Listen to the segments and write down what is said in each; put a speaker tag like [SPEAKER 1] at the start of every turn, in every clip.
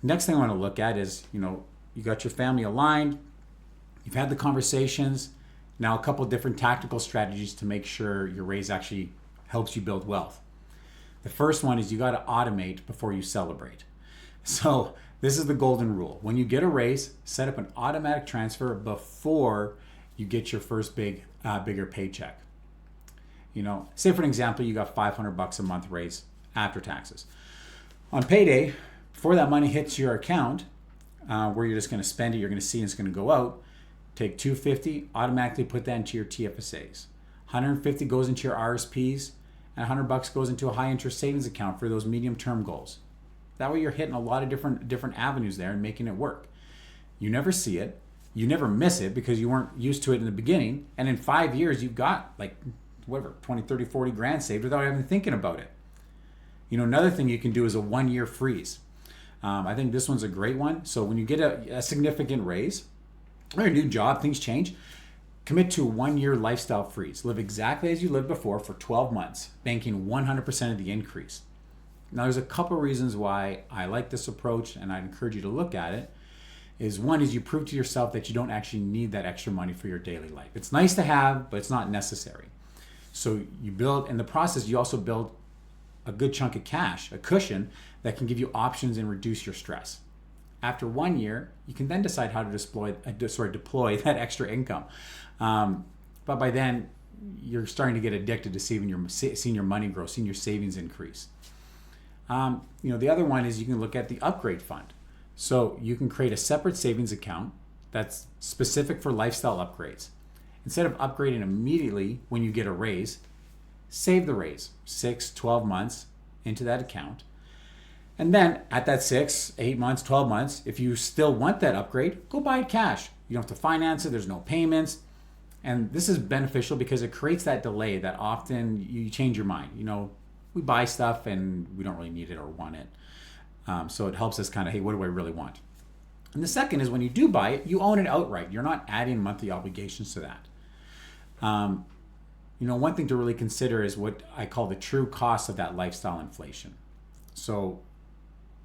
[SPEAKER 1] Next thing I want to look at is, you got your family aligned, you've had the conversations. Now, a couple of different tactical strategies to make sure your raise actually helps you build wealth. The first one is you got to automate before you celebrate. So this is the golden rule. When you get a raise, set up an automatic transfer before you get your first bigger paycheck. Say for an example, you got $500 a month raise after taxes. On payday, before that money hits your account, where you're just going to spend it, you're going to see it's going to go out, take $250, automatically put that into your TFSAs. $150 goes into your RSPs, and $100 goes into a high interest savings account for those medium term goals. That way you're hitting a lot of different avenues there and making it work. You never see it, you never miss it because you weren't used to it in the beginning, and in 5 years you've got like 20, 30, 40 grand saved without even thinking about it. Another thing you can do is a 1-year freeze. I think this one's a great one. So when you get a significant raise or a new job, things change, commit to a 1-year lifestyle freeze. Live exactly as you lived before for 12 months, banking 100% of the increase. Now, there's a couple reasons why I like this approach, and I'd encourage you to look at it. One is you prove to yourself that you don't actually need that extra money for your daily life. It's nice to have, but it's not necessary. So you build, in the process, you also build a good chunk of cash, a cushion that can give you options and reduce your stress. After 1 year, you can then decide how to deploy that extra income. But by then, you're starting to get addicted to seeing your money grow, seeing your savings increase. The other one is you can look at the upgrade fund. So you can create a separate savings account that's specific for lifestyle upgrades. Instead of upgrading immediately when you get a raise, save the raise 6, 12 months into that account. And then at that 6, 8 months, 12 months, if you still want that upgrade, go buy it cash. You don't have to finance it. There's no payments. And this is beneficial because it creates that delay that often you change your mind. We buy stuff and we don't really need it or want it. So it helps us kind of, hey, what do I really want? And the second is when you do buy it, you own it outright. You're not adding monthly obligations to that. One thing to really consider is what I call the true cost of that lifestyle inflation. So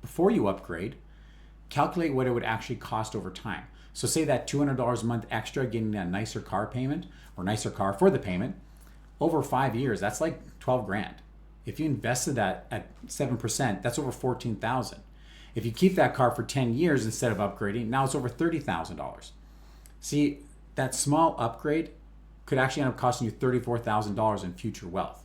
[SPEAKER 1] before you upgrade, calculate what it would actually cost over time. So say that $200 a month extra, getting a nicer car payment or nicer car for the payment, over 5 years, that's like 12 grand. If you invested that at 7%, that's over $14,000. If you keep that car for 10 years instead of upgrading, now it's over $30,000. See, that small upgrade could actually end up costing you $34,000 in future wealth.